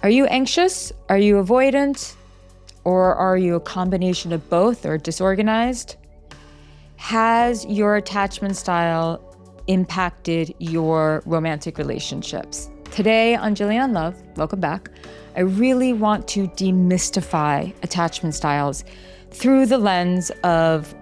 Are you anxious? Are you avoidant? Or are you a combination of both or disorganized? Has your attachment style impacted your romantic relationships? Today on Jillian On Love, welcome back, I really want to demystify attachment styles through the lens of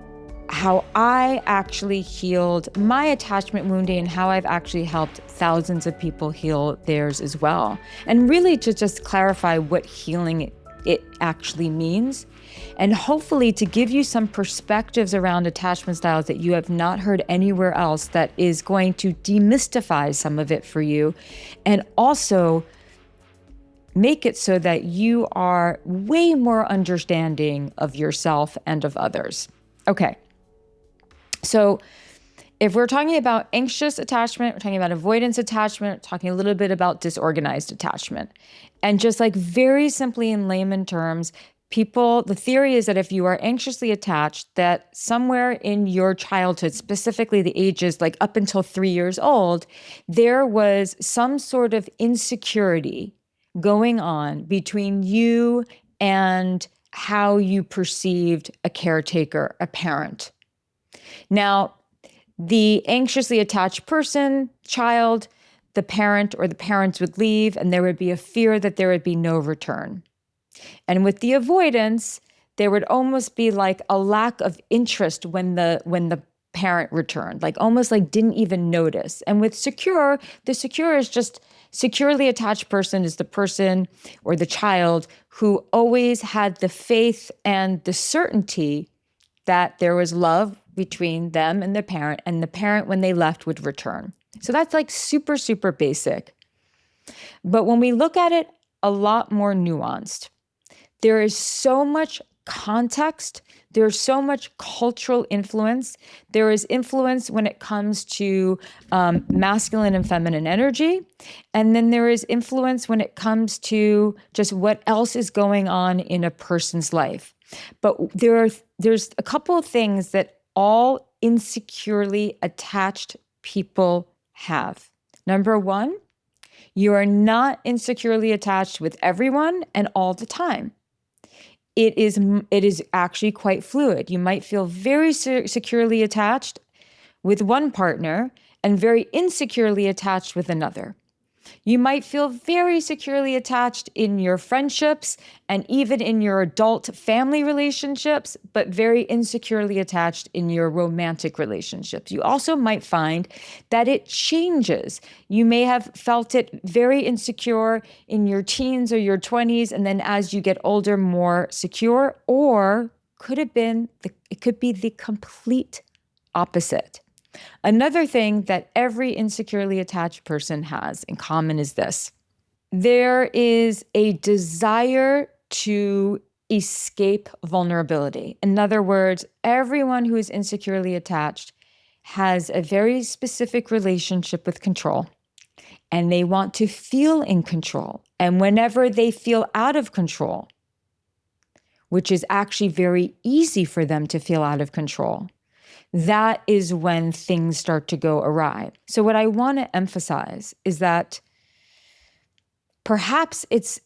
how I actually healed my attachment wounding and how I've actually helped thousands of people heal theirs as well. And really to just clarify what healing it actually means, and hopefully to give you some perspectives around attachment styles that you have not heard anywhere else that is going to demystify some of it for you, and also make it so that you are way more understanding of yourself and of others. Okay. So if we're talking about anxious attachment, we're talking about avoidance attachment, we're talking a little bit about disorganized attachment. And just like very simply in layman terms, the theory is that if you are anxiously attached, that somewhere in your childhood, specifically the ages like up until 3 years old, there was some sort of insecurity going on between you and how you perceived a caretaker, a parent. Now, the anxiously attached child, the parent or the parents would leave, and there would be a fear that there would be no return. And with the avoidance, there would almost be like a lack of interest when the parent returned, like almost like didn't even notice. And with secure, the secure is just securely attached person is the person or the child who always had the faith and the certainty that there was love between them and the parent, when they left, would return. So that's like super, super basic. But when we look at it a lot more nuanced, there is so much context, there's so much cultural influence. There is influence when it comes to masculine and feminine energy. And then there is influence when it comes to just what else is going on in a person's life. But there's a couple of things that all insecurely attached people have. Number one, you are not insecurely attached with everyone and all the time. It is actually quite fluid. You might feel very securely attached with one partner and very insecurely attached with another. You might feel very securely attached in your friendships and even in your adult family relationships, but very insecurely attached in your romantic relationships. You also might find that it changes. You may have felt it very insecure in your teens or your 20s, and then as you get older, more secure, or it could be the complete opposite. Another thing that every insecurely attached person has in common is this. There is a desire to escape vulnerability. In other words, everyone who is insecurely attached has a very specific relationship with control, and they want to feel in control. And whenever they feel out of control, which is actually very easy for them to feel out of control, that is when things start to go awry. So what I want to emphasize is that perhaps it's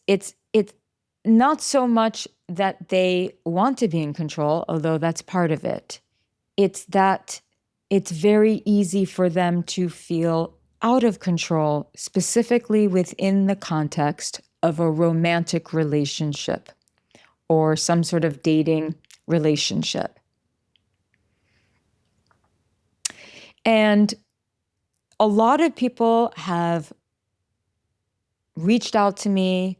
not so much that they want to be in control, although that's part of it. It's that it's very easy for them to feel out of control, specifically within the context of a romantic relationship or some sort of dating relationship. And a lot of people have reached out to me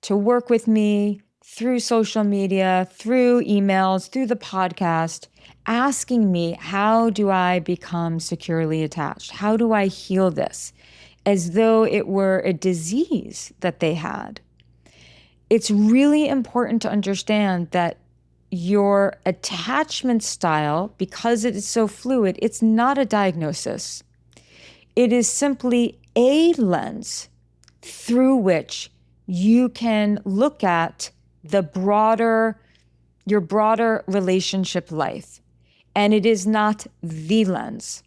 to work with me through social media, through emails, through the podcast, asking me, how do I become securely attached? How do I heal this? As though it were a disease that they had. It's really important to understand that your attachment style, because it is so fluid, it's not a diagnosis. It is simply a lens through which you can look at your broader relationship life. And it is not the lens.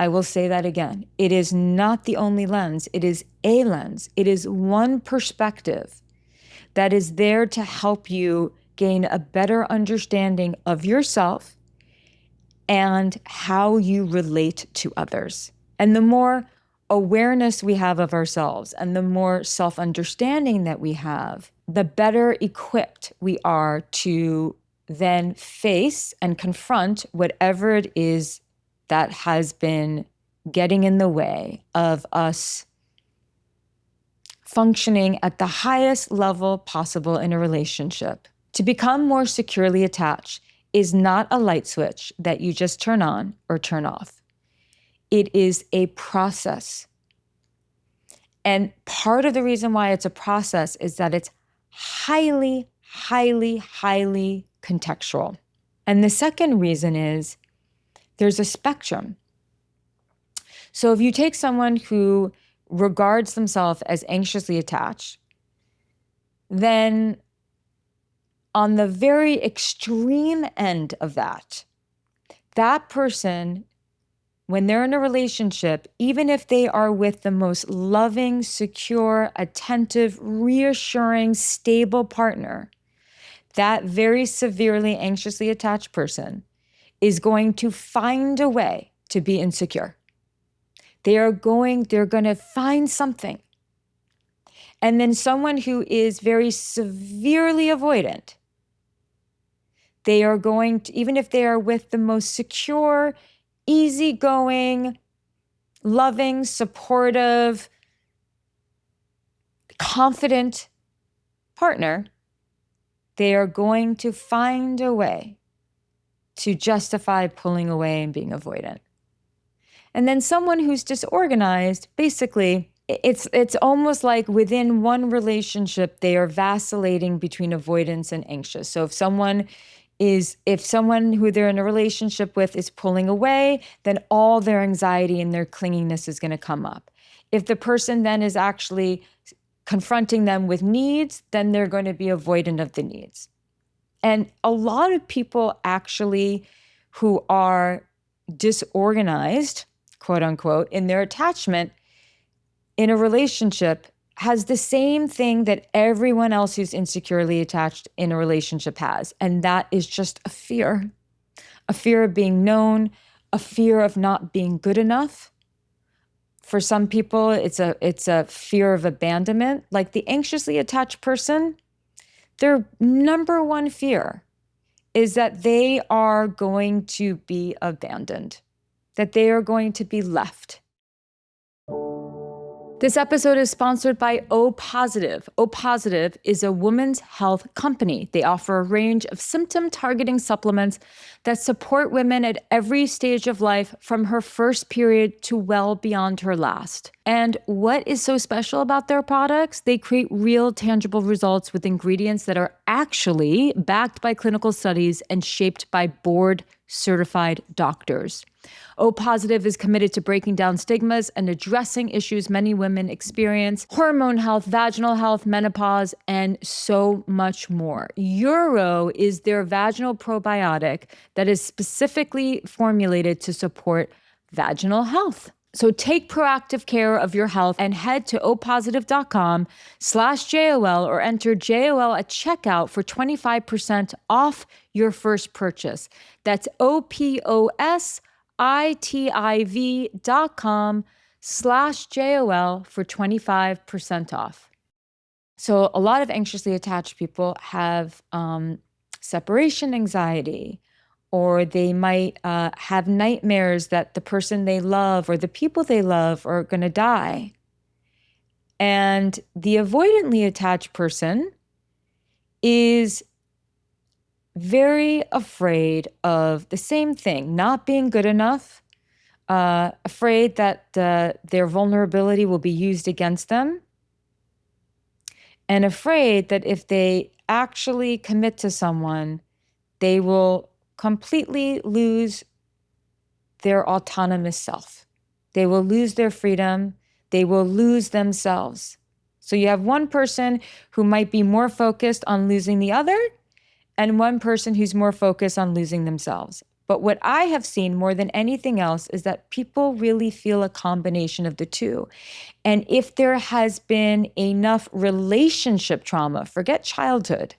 I will say that again. It is not the only lens. It is a lens. It is one perspective that is there to help you gain a better understanding of yourself and how you relate to others. And the more awareness we have of ourselves and the more self-understanding that we have, the better equipped we are to then face and confront whatever it is that has been getting in the way of us functioning at the highest level possible in a relationship. To become more securely attached is not a light switch that you just turn on or turn off. It is a process. And part of the reason why it's a process is that it's highly, highly, highly contextual. And the second reason is there's a spectrum. So if you take someone who regards themselves as anxiously attached, then on the very extreme end of that, that person, when they're in a relationship, even if they are with the most loving, secure, attentive, reassuring, stable partner, that very severely anxiously attached person is going to find a way to be insecure. They're going to find something. And then someone who is very severely avoidant, they are going to, even if they are with the most secure, easygoing, loving, supportive, confident partner, they are going to find a way to justify pulling away and being avoidant. And then someone who's disorganized, basically, it's almost like within one relationship, they are vacillating between avoidance and anxious. So if someone who they're in a relationship with is pulling away, then all their anxiety and their clinginess is going to come up. If the person then is actually confronting them with needs, then they're going to be avoidant of the needs. And a lot of people actually who are disorganized, quote unquote, in their attachment in a relationship has the same thing that everyone else who's insecurely attached in a relationship has. And that is just a fear of being known, a fear of not being good enough. For some people, it's a fear of abandonment. Like the anxiously attached person, their number one fear is that they are going to be abandoned, that they are going to be left. This episode is sponsored by O Positive. O Positive is a women's health company. They offer a range of symptom-targeting supplements that support women at every stage of life, from her first period to well beyond her last. And what is so special about their products? They create real, tangible results with ingredients that are actually backed by clinical studies and shaped by board-certified doctors. O Positive is committed to breaking down stigmas and addressing issues many women experience: hormone health, vaginal health, menopause, and so much more. Uro is their vaginal probiotic that is specifically formulated to support vaginal health. So take proactive care of your health and head to opositive.com/JOL or enter JOL at checkout for 25% off your first purchase. That's opositive.com/JOL for 25% off. So a lot of anxiously attached people have separation anxiety, or they might have nightmares that the person they love or the people they love are going to die. And the avoidantly attached person is very afraid of the same thing, not being good enough, afraid that their vulnerability will be used against them, and afraid that if they actually commit to someone, they will completely lose their autonomous self. They will lose their freedom. They will lose themselves. So you have one person who might be more focused on losing the other, and one person who's more focused on losing themselves. But what I have seen more than anything else is that people really feel a combination of the two. And if there has been enough relationship trauma, forget childhood,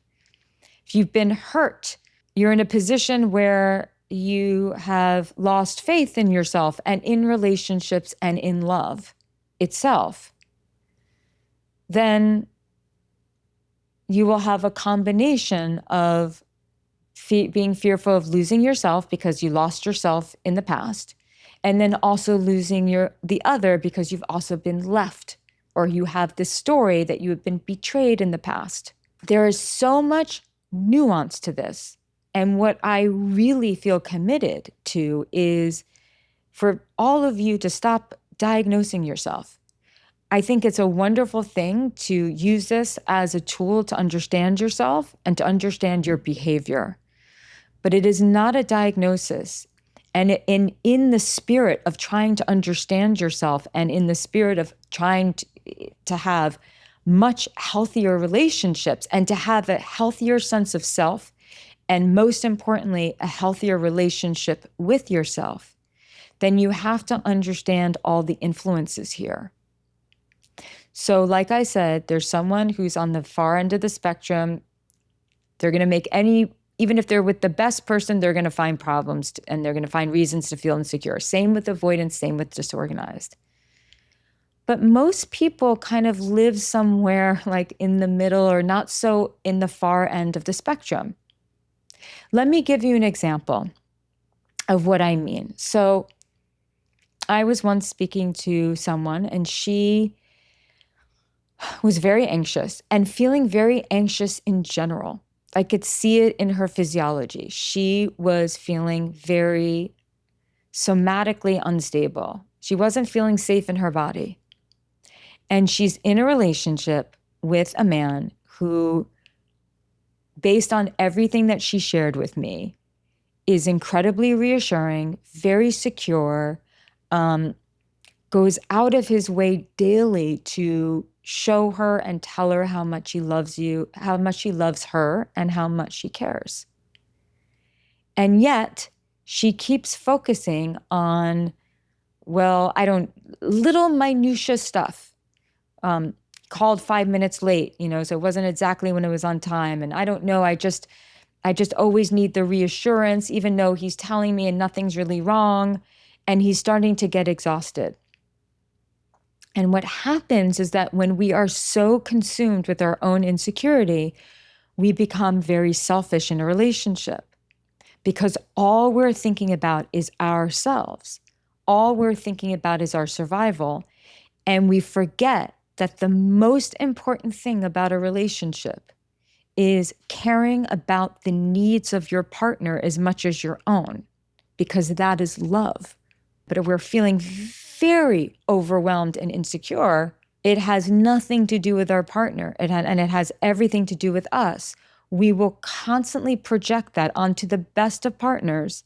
if you've been hurt, you're in a position where you have lost faith in yourself and in relationships and in love itself, then you will have a combination of being fearful of losing yourself because you lost yourself in the past, and then also losing the other because you've also been left, or you have this story that you have been betrayed in the past. There is so much nuance to this. And what I really feel committed to is for all of you to stop diagnosing yourself. I think it's a wonderful thing to use this as a tool to understand yourself and to understand your behavior. But it is not a diagnosis. And in the spirit of trying to understand yourself and in the spirit of trying to have much healthier relationships and to have a healthier sense of self, and most importantly, a healthier relationship with yourself, then you have to understand all the influences here. So like I said, there's someone who's on the far end of the spectrum. They're going to make even if they're with the best person, they're going to find problems and they're going to find reasons to feel insecure. Same with avoidance, same with disorganized. But most people kind of live somewhere like in the middle or not so in the far end of the spectrum. Let me give you an example of what I mean. So I was once speaking to someone and she was very anxious and feeling very anxious in general. I could see it in her physiology. She was feeling very somatically unstable. She wasn't feeling safe in her body. And she's in a relationship with a man who, based on everything that she shared with me, is incredibly reassuring, very secure, goes out of his way daily to show her and tell her how much he loves you, how much he loves her, and how much she cares. And yet she keeps focusing on, little minutia stuff. Called 5 minutes late, so it wasn't exactly when it was on time. And I don't know, I just always need the reassurance, even though he's telling me and nothing's really wrong. And he's starting to get exhausted. And what happens is that when we are so consumed with our own insecurity, we become very selfish in a relationship because all we're thinking about is ourselves. All we're thinking about is our survival. And we forget that the most important thing about a relationship is caring about the needs of your partner as much as your own, because that is love. But if we're feeling very overwhelmed and insecure, it has nothing to do with our partner. It has everything to do with us. We will constantly project that onto the best of partners,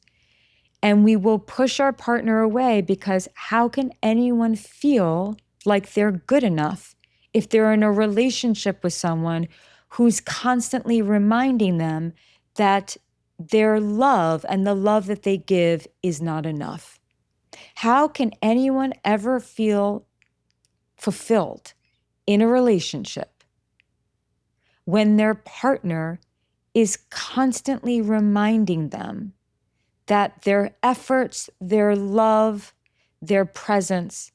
and we will push our partner away because how can anyone feel like they're good enough if they're in a relationship with someone who's constantly reminding them that their love and the love that they give is not enough? How can anyone ever feel fulfilled in a relationship when their partner is constantly reminding them that their efforts, their love, their presence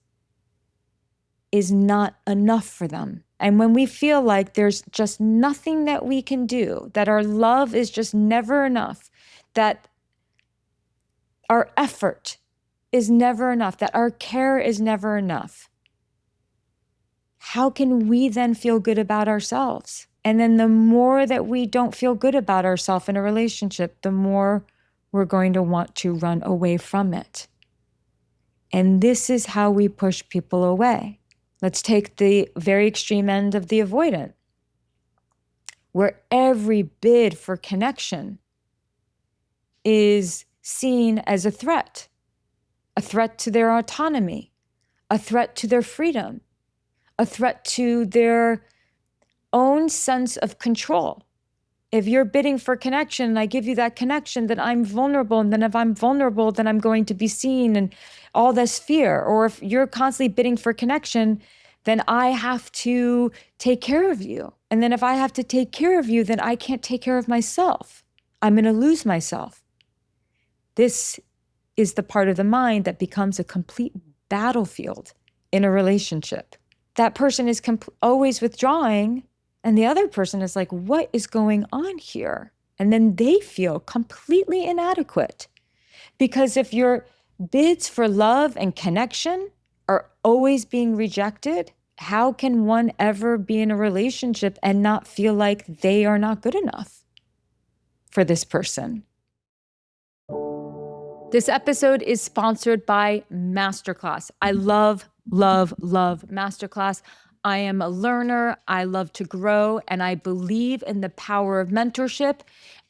is not enough for them? And when we feel like there's just nothing that we can do, that our love is just never enough, that our effort is never enough, that our care is never enough, how can we then feel good about ourselves? And then the more that we don't feel good about ourselves in a relationship, the more we're going to want to run away from it. And this is how we push people away. Let's take the very extreme end of the avoidant, where every bid for connection is seen as a threat to their autonomy, a threat to their freedom, a threat to their own sense of control. If you're bidding for connection and I give you that connection, then I'm vulnerable. And then if I'm vulnerable, then I'm going to be seen and all this fear. Or if you're constantly bidding for connection, then I have to take care of you. And then if I have to take care of you, then I can't take care of myself. I'm going to lose myself. This is the part of the mind that becomes a complete battlefield in a relationship. That person is always withdrawing, and the other person is like, what is going on here? And then they feel completely inadequate. Because if your bids for love and connection are always being rejected, how can one ever be in a relationship and not feel like they are not good enough for this person? This episode is sponsored by Masterclass. I love Masterclass. I am a learner. I love to grow, and I believe in the power of mentorship.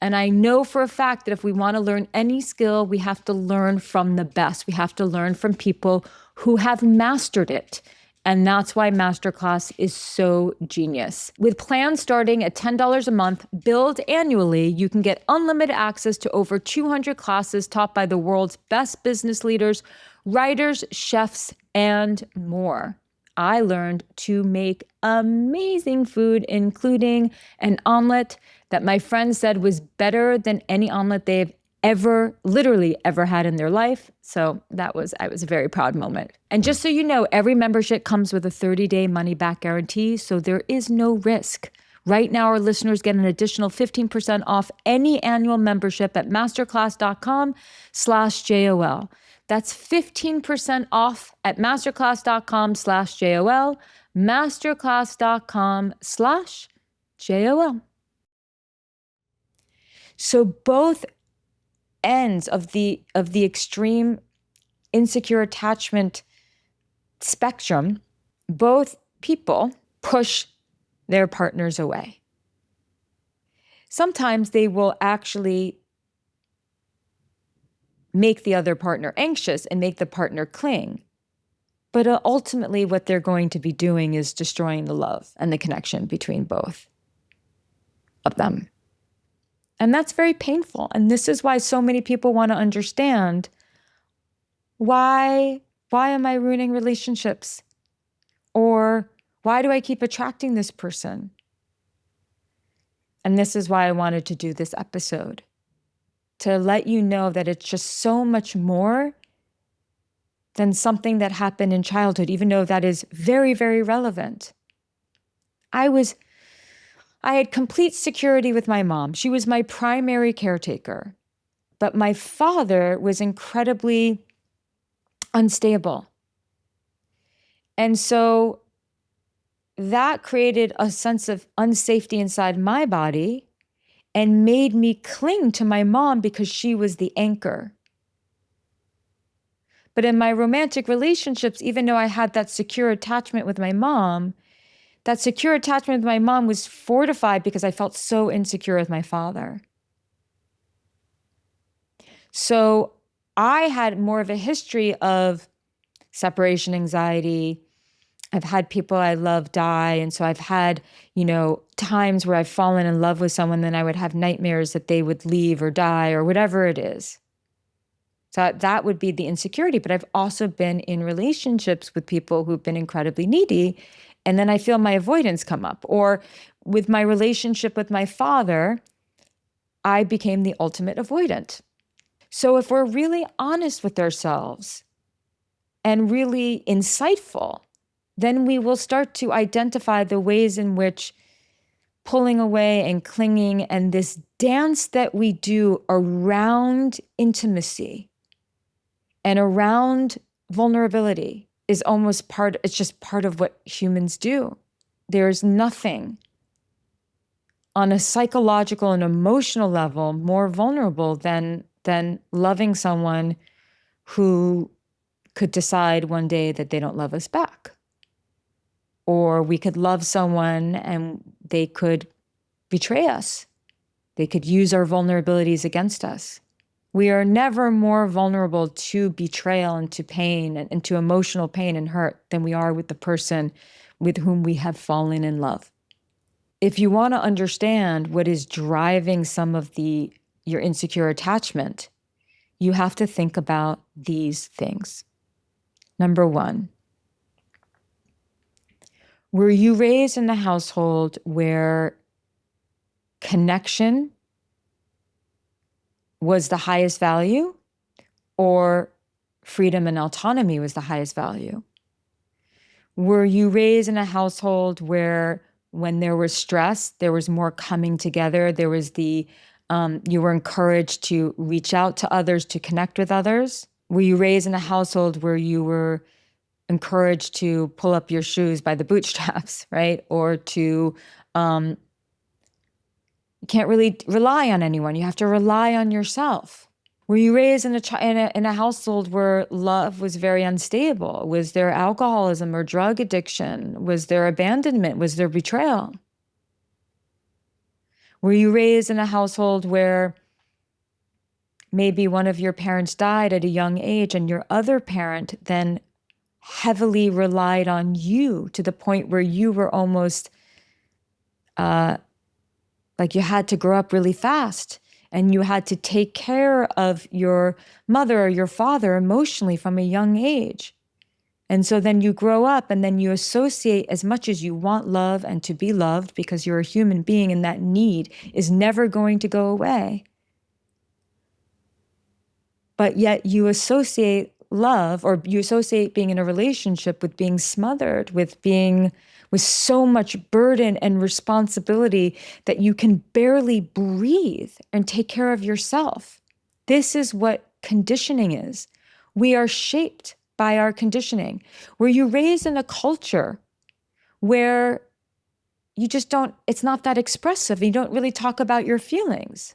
And I know for a fact that if we want to learn any skill, we have to learn from the best. We have to learn from people who have mastered it. And that's why Masterclass is so genius. With plans starting at $10 a month, billed annually, you can get unlimited access to over 200 classes taught by the world's best business leaders, writers, chefs, and more. I learned to make amazing food, including an omelet that my friend said was better than any omelet they've literally ever had in their life. So I was a very proud moment. And just so you know, every membership comes with a 30-day money-back guarantee, so there is no risk. Right now, our listeners get an additional 15% off any annual membership at masterclass.com/JOL. That's 15% off at masterclass.com/JOL, masterclass.com/JOL. So both ends of the extreme insecure attachment spectrum, both people push their partners away. Sometimes they will actually make the other partner anxious and make the partner cling. But ultimately, what they're going to be doing is destroying the love and the connection between both of them. And that's very painful. And this is why so many people want to understand why am I ruining relationships? Or why do I keep attracting this person? And this is why I wanted to do this episode, to let you know that it's just so much more than something that happened in childhood, even though that is very, very relevant. I had complete security with my mom. She was my primary caretaker. But my father was incredibly unstable. And so that created a sense of unsafety inside my body and made me cling to my mom because she was the anchor. But in my romantic relationships, even though I had that secure attachment with my mom, that secure attachment with my mom was fortified because I felt so insecure with my father. So I had more of a history of separation anxiety. I've had people I love die. And so I've had, times where I've fallen in love with someone, then I would have nightmares that they would leave or die or whatever it is. So that would be the insecurity. But I've also been in relationships with people who've been incredibly needy. And then I feel my avoidance come up. Or with my relationship with my father, I became the ultimate avoidant. So if we're really honest with ourselves and really insightful, then we will start to identify the ways in which pulling away and clinging and this dance that we do around intimacy and around vulnerability is it's just part of what humans do. There's nothing on a psychological and emotional level more vulnerable than loving someone who could decide one day that they don't love us back. Or we could love someone and they could betray us. They could use our vulnerabilities against us. We are never more vulnerable to betrayal and to pain and to emotional pain and hurt than we are with the person with whom we have fallen in love. if you want to understand what is driving some of your insecure attachment, you have to think about these things. Number one, were you raised in a household where connection was the highest value, or freedom and autonomy was the highest value? Were you raised in a household where when there was stress, there was more coming together? There was you were encouraged to reach out to others, to connect with others? Were you raised in a household where you were encouraged to pull up your shoes by the bootstraps, right? Or to, you can't really rely on anyone. You have to rely on yourself. Were you raised in a household where love was very unstable? Was there alcoholism or drug addiction? Was there abandonment? Was there betrayal? Were you raised in a household where maybe one of your parents died at a young age and your other parent then heavily relied on you to the point where you were almost like you had to grow up really fast and you had to take care of your mother or your father emotionally from a young age? And so then you grow up and then you associate, as much as you want love and to be loved because you're a human being and that need is never going to go away. But yet you associate love, or you associate being in a relationship with being smothered, with so much burden and responsibility that you can barely breathe and take care of yourself. This is what conditioning is. We are shaped by our conditioning. Were you raised in a culture where it's not that expressive, you don't really talk about your feelings?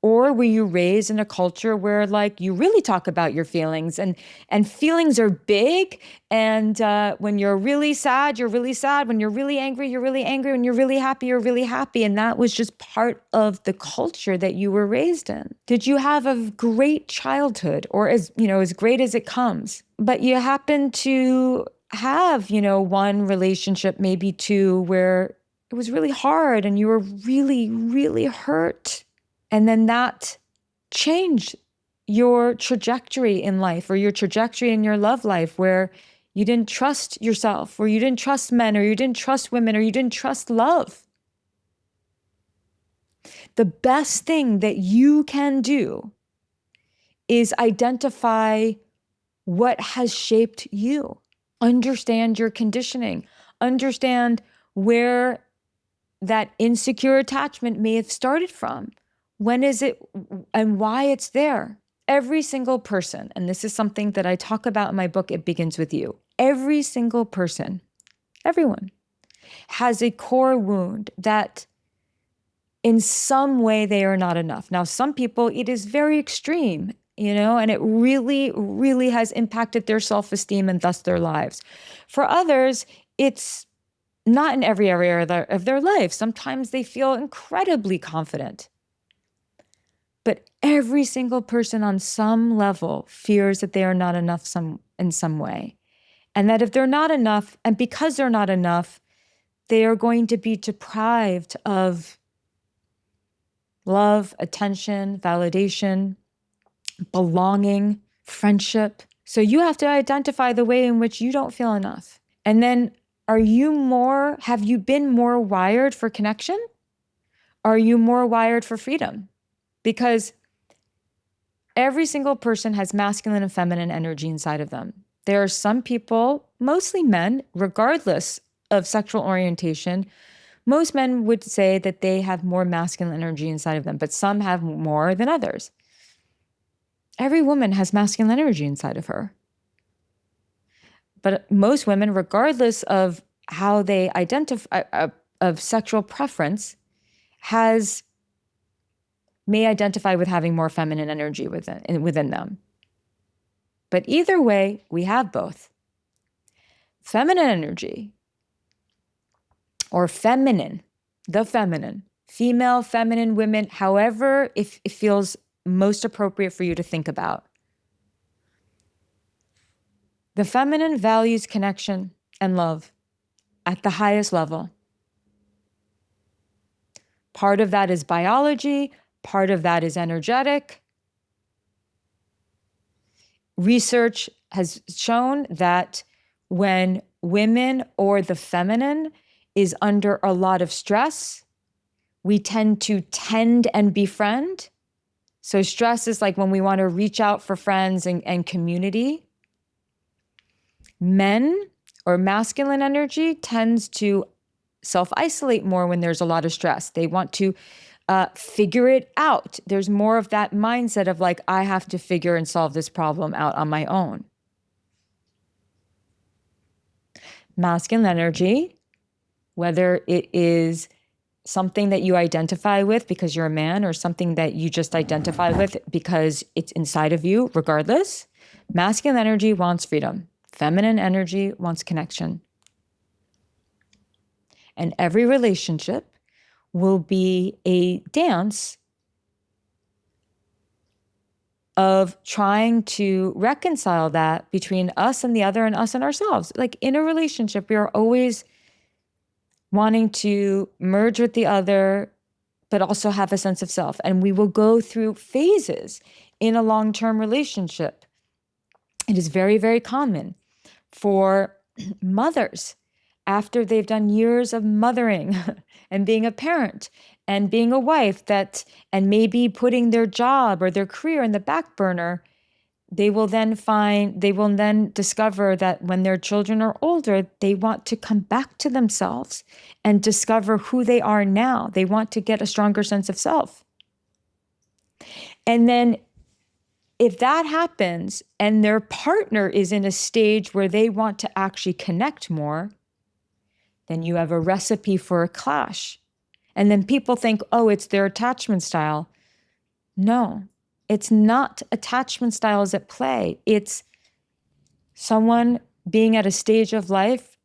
Or were you raised in a culture where like you really talk about your feelings and feelings are big, and when you're really sad, you're really sad. When you're really angry, you're really angry. When you're really happy, you're really happy. And that was just part of the culture that you were raised in. Did you have a great childhood, or as great as it comes? But you happen to have, one relationship, maybe two, where it was really hard and you were really, really hurt. And then that changed your trajectory in life, or your trajectory in your love life, where you didn't trust yourself, or you didn't trust men, or you didn't trust women, or you didn't trust love. The best thing that you can do is identify what has shaped you. Understand your conditioning. Understand where that insecure attachment may have started from. When is it and why it's there? Every single person, and this is something that I talk about in my book, It Begins With You. Every single person, everyone, has a core wound that in some way they are not enough. Now, some people, it is very extreme, and it really, really has impacted their self-esteem and thus their lives. For others, it's not in every area of their life. Sometimes they feel incredibly confident. But every single person on some level fears that they are not enough in some way. And that if they're not enough, and because they're not enough, they are going to be deprived of love, attention, validation, belonging, friendship. So you have to identify the way in which you don't feel enough. And then have you been more wired for connection? Are you more wired for freedom? Because every single person has masculine and feminine energy inside of them. There are some people, mostly men, regardless of sexual orientation, most men would say that they have more masculine energy inside of them, but some have more than others. Every woman has masculine energy inside of her. But most women, regardless of how they identify, of sexual preference, may identify with having more feminine energy within them. But either way, we have both. Feminine energy, or feminine, the feminine, female, feminine, women, however it feels most appropriate for you to think about. The feminine values connection and love at the highest level. Part of that is biology. Part of that is energetic. Research has shown that when women or the feminine is under a lot of stress, we tend to tend and befriend. So stress is like when we want to reach out for friends and community. Men or masculine energy tends to self-isolate more when there's a lot of stress. They want to figure it out. There's more of that mindset of like, I have to figure and solve this problem out on my own. Masculine energy, whether it is something that you identify with because you're a man or something that you just identify with because it's inside of you, regardless, masculine energy wants freedom. Feminine energy wants connection. And every relationship will be a dance of trying to reconcile that between us and the other and us and ourselves. Like in a relationship, we are always wanting to merge with the other, but also have a sense of self. And we will go through phases in a long-term relationship. It is very, very common for mothers after they've done years of mothering and being a parent and being a wife and maybe putting their job or their career in the back burner, they will then discover that when their children are older, they want to come back to themselves and discover who they are now. They want to get a stronger sense of self. And then if that happens and their partner is in a stage where they want to actually connect more, then you have a recipe for a clash. And then people think, oh, it's their attachment style. No, it's not attachment styles at play. It's someone being at a stage of life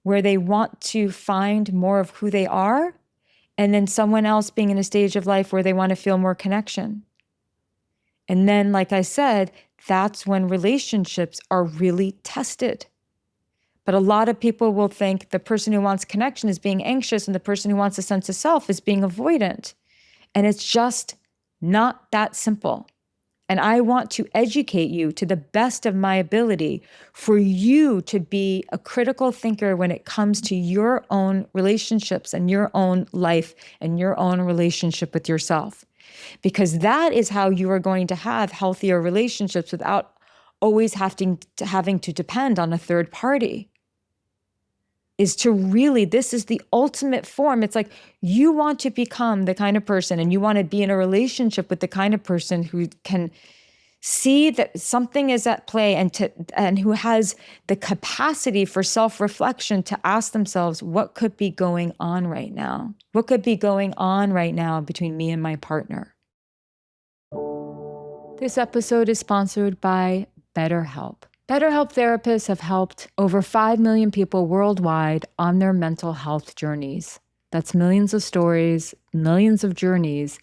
where they want to find more of who they are, and then someone else being in a stage of life where they want to feel more connection. And then, like I said, that's when relationships are really tested. But a lot of people will think the person who wants connection is being anxious and the person who wants a sense of self is being avoidant. And it's just not that simple. And I want to educate you to the best of my ability for you to be a critical thinker when it comes to your own relationships and your own life and your own relationship with yourself. Because that is how you are going to have healthier relationships without always having to depend on a third party. Is to really, this is the ultimate form. It's like you want to become the kind of person and you want to be in a relationship with the kind of person who can see that something is at play and who has the capacity for self-reflection to ask themselves, what could be going on right now? What could be going on right now between me and my partner? This episode is sponsored by BetterHelp. BetterHelp therapists have helped over 5 million people worldwide on their mental health journeys. That's millions of stories, millions of journeys,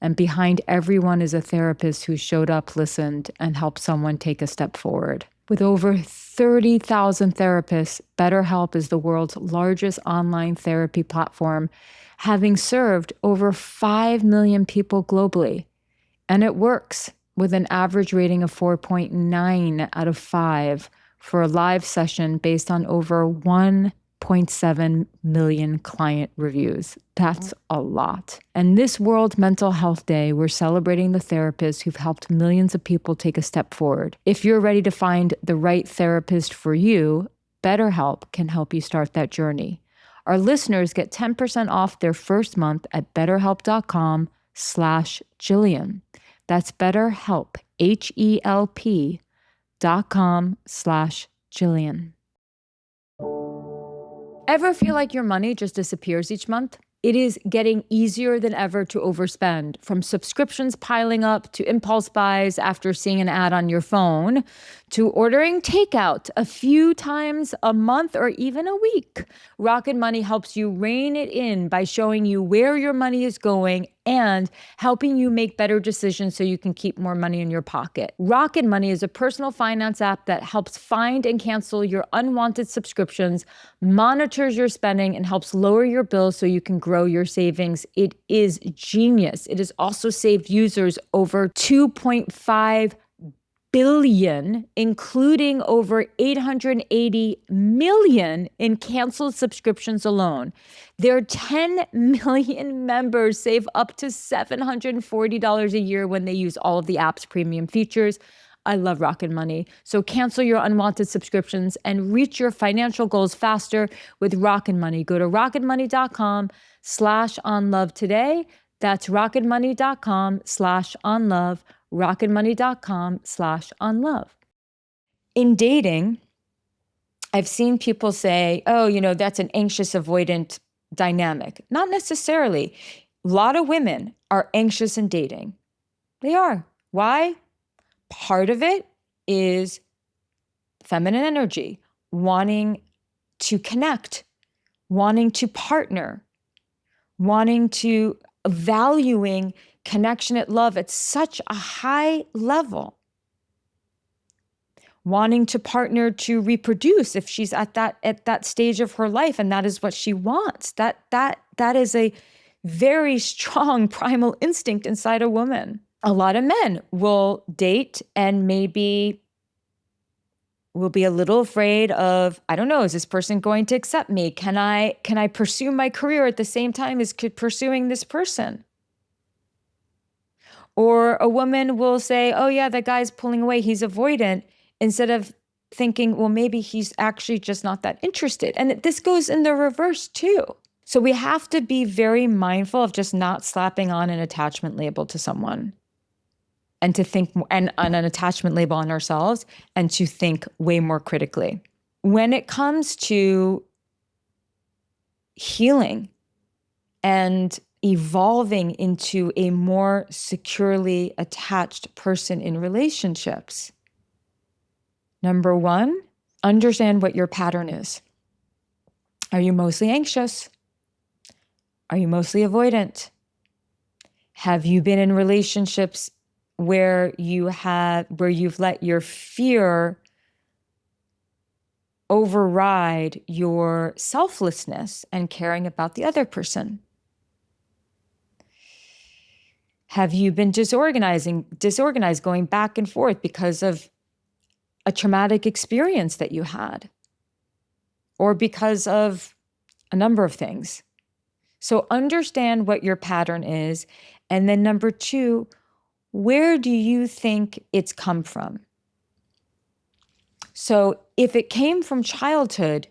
and behind everyone is a therapist who showed up, listened, and helped someone take a step forward. With over 30,000 therapists, BetterHelp is the world's largest online therapy platform, having served over 5 million people globally. And it works, with an average rating of 4.9 out of 5 for a live session based on over 1.7 million client reviews. That's a lot. And this World Mental Health Day, we're celebrating the therapists who've helped millions of people take a step forward. If you're ready to find the right therapist for you, BetterHelp can help you start that journey. Our listeners get 10% off their first month at betterhelp.com/Jillian. That's BetterHelp, HELP.com/Jillian. Ever feel like your money just disappears each month? It is getting easier than ever to overspend, from subscriptions piling up to impulse buys after seeing an ad on your phone, to ordering takeout a few times a month or even a week. Rocket Money helps you rein it in by showing you where your money is going and helping you make better decisions so you can keep more money in your pocket. Rocket Money is a personal finance app that helps find and cancel your unwanted subscriptions, monitors your spending, and helps lower your bills so you can grow your savings. It is genius. It has also saved users over 2.5 billion, including over 880 million in canceled subscriptions alone. Their 10 million members save up to $740 a year when they use all of the app's premium features. I love Rocket Money. So cancel your unwanted subscriptions and reach your financial goals faster with Rocket Money. Go to rocketmoney.com/onlove today. That's rocketmoney.com/onlove. rocketmoney.com/onlove. In dating, I've seen people say, oh, that's an anxious avoidant dynamic. Not necessarily. A lot of women are anxious in dating. They are. Why? Part of it is feminine energy, wanting to connect, wanting to partner, valuing connection love at such a high level, wanting to partner to reproduce if she's at that stage of her life, and that is what she wants. That is a very strong primal instinct inside a woman. A lot of men will date and maybe will be a little afraid of, I don't know, is this person going to accept me? Can I pursue my career at the same time as pursuing this person? Or a woman will say, oh yeah, that guy's pulling away, he's avoidant, instead of thinking, well, maybe he's actually just not that interested. And this goes in the reverse too. So we have to be very mindful of just not slapping on an attachment label to someone, and to think, and on an attachment label on ourselves, and to think way more critically. When it comes to healing and evolving into a more securely attached person in relationships, number one, understand what your pattern is. Are you mostly anxious? Are you mostly avoidant? Have you been in relationships where you've let your fear override your selflessness and caring about the other person? Have you been disorganized, going back and forth because of a traumatic experience that you had, or because of a number of things? So understand what your pattern is. And then number two, where do you think it's come from? So if it came from childhood,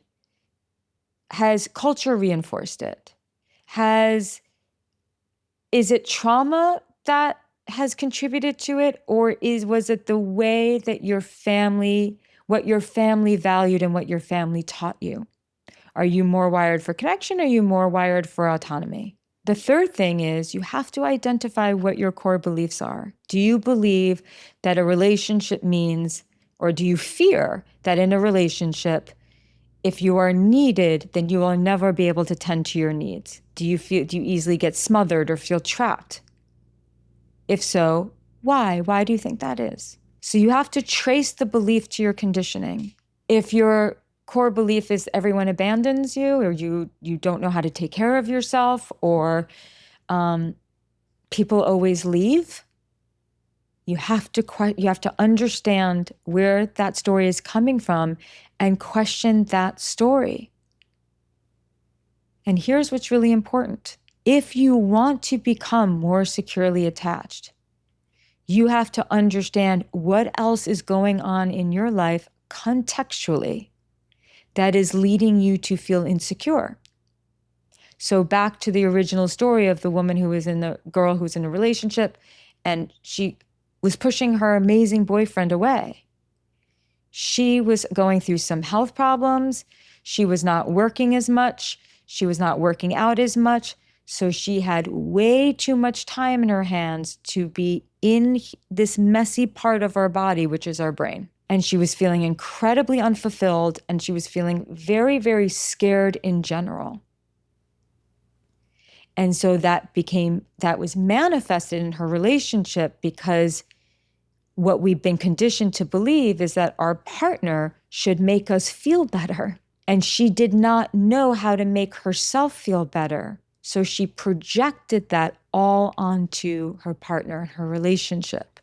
has culture reinforced it? Is it trauma that has contributed to it? Or was it the way that what your family valued and what your family taught you? Are you more wired for connection? Or are you more wired for autonomy? The third thing is you have to identify what your core beliefs are. Do you believe that a relationship means, or do you fear that in a relationship, if you are needed, then you will never be able to tend to your needs? Do you easily get smothered or feel trapped? If so, why? Why do you think that is? So you have to trace the belief to your conditioning. If your core belief is everyone abandons you, or you don't know how to take care of yourself, or people always leave, you have to understand where that story is coming from and question that story. And here's what's really important. If you want to become more securely attached, you have to understand what else is going on in your life contextually that is leading you to feel insecure. So back to the original story of the girl who was in a relationship, and she was pushing her amazing boyfriend away. She was going through some health problems. She was not working as much. She was not working out as much. So she had way too much time in her hands to be in this messy part of our body, which is our brain. And she was feeling incredibly unfulfilled, and she was feeling very, very scared in general. And so that was manifested in her relationship, because what we've been conditioned to believe is that our partner should make us feel better. And she did not know how to make herself feel better. So she projected that all onto her partner and her relationship.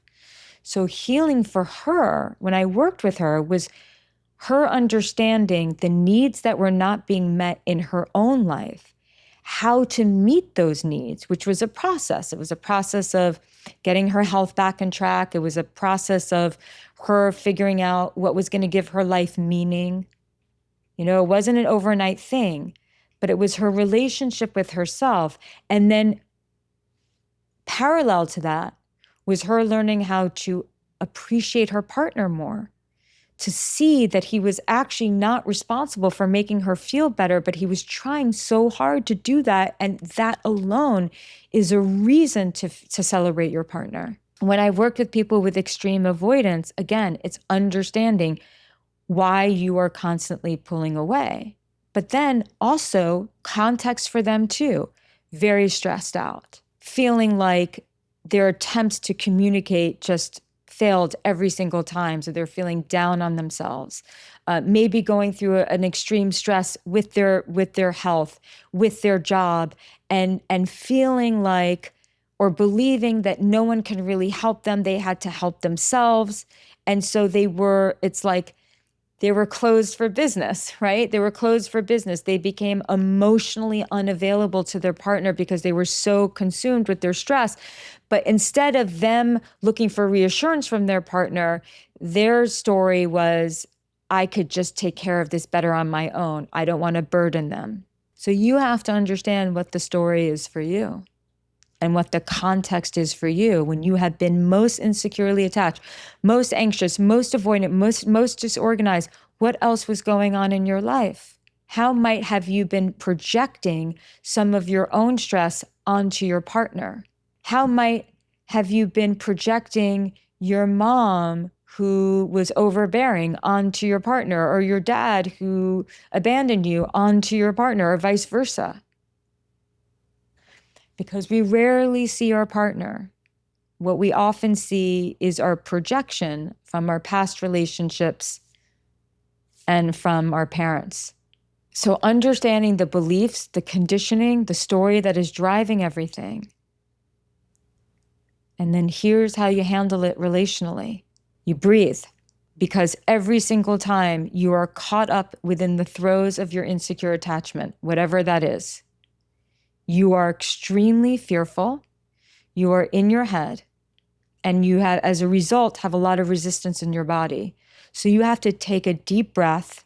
So healing for her, when I worked with her, was her understanding the needs that were not being met in her own life, how to meet those needs, which was a process. It was a process of getting her health back on track. It was a process of her figuring out what was going to give her life meaning. It wasn't an overnight thing, but it was her relationship with herself. And then parallel to that was her learning how to appreciate her partner more, to see that he was actually not responsible for making her feel better, but he was trying so hard to do that. And that alone is a reason to celebrate your partner. When I worked with people with extreme avoidance, again, it's understanding why you are constantly pulling away. But then also context for them too. Very stressed out, feeling like their attempts to communicate just failed every single time. So they're feeling down on themselves, maybe going through an extreme stress with their health, with their job, and feeling like, or believing that no one can really help them. They had to help themselves. And so it's like they were closed for business, right? They were closed for business. They became emotionally unavailable to their partner because they were so consumed with their stress. But instead of them looking for reassurance from their partner, their story was, I could just take care of this better on my own. I don't want to burden them. So you have to understand what the story is for you and what the context is for you when you have been most insecurely attached, most anxious, most avoidant, most disorganized. What else was going on in your life? How might have you been projecting some of your own stress onto your partner? How might have you been projecting your mom who was overbearing onto your partner, or your dad who abandoned you onto your partner, or vice versa? Because we rarely see our partner. What we often see is our projection from our past relationships and from our parents. So understanding the beliefs, the conditioning, the story that is driving everything. And then here's how you handle it relationally. You breathe, because every single time you are caught up within the throes of your insecure attachment, whatever that is, you are extremely fearful, you are in your head, and you have, as a result, have a lot of resistance in your body. So you have to take a deep breath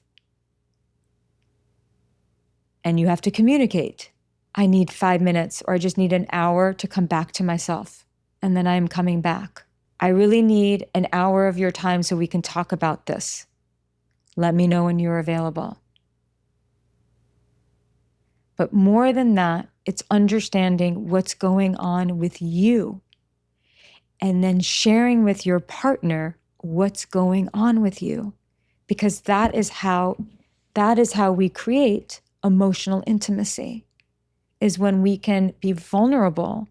and you have to communicate. I need 5 minutes, or I just need an hour to come back to myself. And then I'm coming back. I really need an hour of your time so we can talk about this. Let me know when you're available. But more than that, it's understanding what's going on with you, and then sharing with your partner what's going on with you, because that is how we create emotional intimacy, is when we can be vulnerable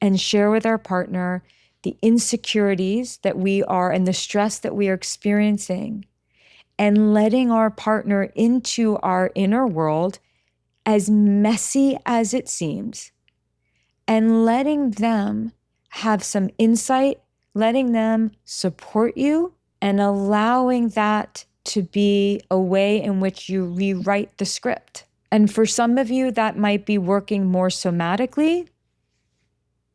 and share with our partner the insecurities that we are and the stress that we are experiencing, and letting our partner into our inner world, as messy as it seems, and letting them have some insight, letting them support you, and allowing that to be a way in which you rewrite the script. And for some of you, that might be working more somatically.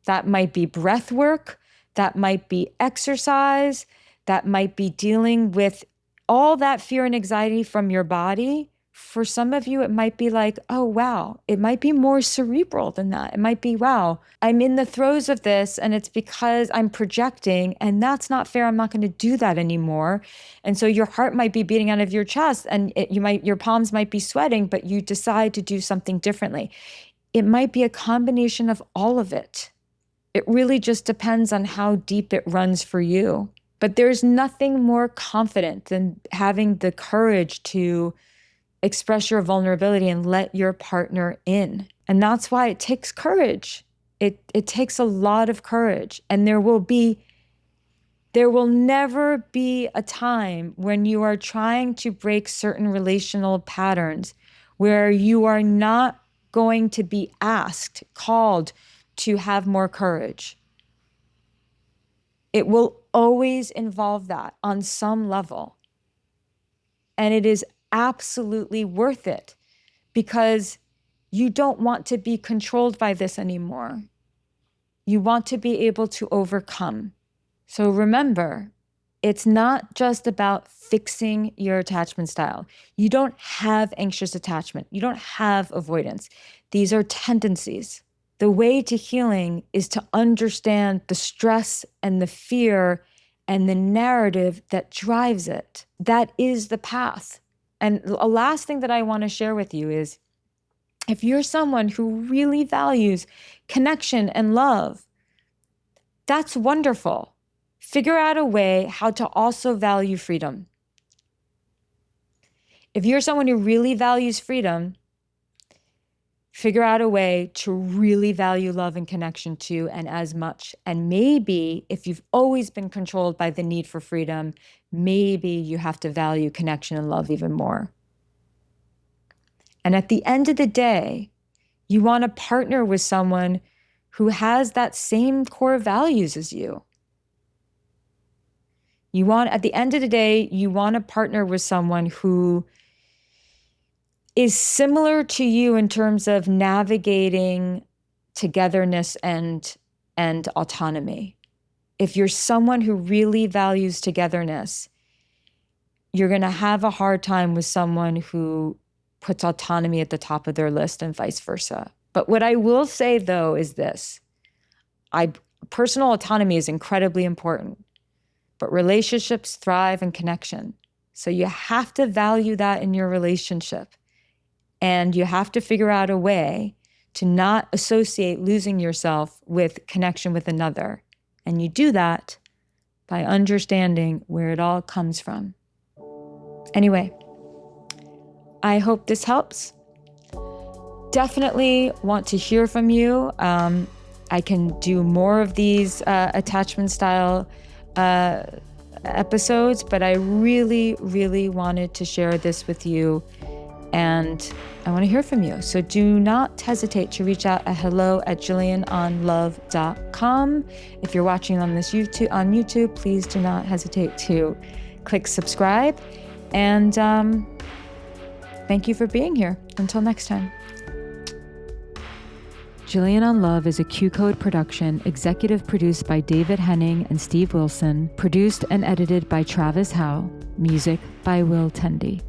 That might be breath work. That might be exercise. That might be dealing with all that fear and anxiety from your body. For some of you, it might be like, oh, wow, it might be more cerebral than that. It might be, wow, I'm in the throes of this and it's because I'm projecting, and that's not fair. I'm not going to do that anymore. And so your heart might be beating out of your chest, and your palms might be sweating, but you decide to do something differently. It might be a combination of all of it. It really just depends on how deep it runs for you. But there's nothing more confident than having the courage to express your vulnerability and let your partner in. And that's why it takes courage. It takes a lot of courage. And there will never be a time when you are trying to break certain relational patterns where you are not going to be called to have more courage. It will always involve that on some level. And it is absolutely worth it because you don't want to be controlled by this anymore. You want to be able to overcome. So remember, it's not just about fixing your attachment style. You don't have anxious attachment. You don't have avoidance. These are tendencies. The way to healing is to understand the stress and the fear and the narrative that drives it. That is the path. And a last thing that I want to share with you is, if you're someone who really values connection and love, that's wonderful. Figure out a way how to also value freedom. If you're someone who really values freedom, figure out a way to really value love and connection too, and as much. And maybe if you've always been controlled by the need for freedom, maybe you have to value connection and love even more. And at the end of the day, you want to partner with someone who has that same core values as you. At the end of the day, you want to partner with someone who is similar to you in terms of navigating togetherness and autonomy. If you're someone who really values togetherness, you're going to have a hard time with someone who puts autonomy at the top of their list and vice versa. But what I will say, though, is this. Personal autonomy is incredibly important, but relationships thrive in connection. So you have to value that in your relationship. And you have to figure out a way to not associate losing yourself with connection with another. And you do that by understanding where it all comes from. Anyway, I hope this helps. Definitely want to hear from you. I can do more of these attachment style episodes, but I really, really wanted to share this with you. And I want to hear from you. So do not hesitate to reach out at hello@JillianOnLove.com. If you're watching on YouTube, please do not hesitate to click subscribe. And thank you for being here. Until next time. Jillian On Love is a QCODE production, executive produced by David Henning and Steve Wilson, produced and edited by Travis Howe, music by Will Tendy.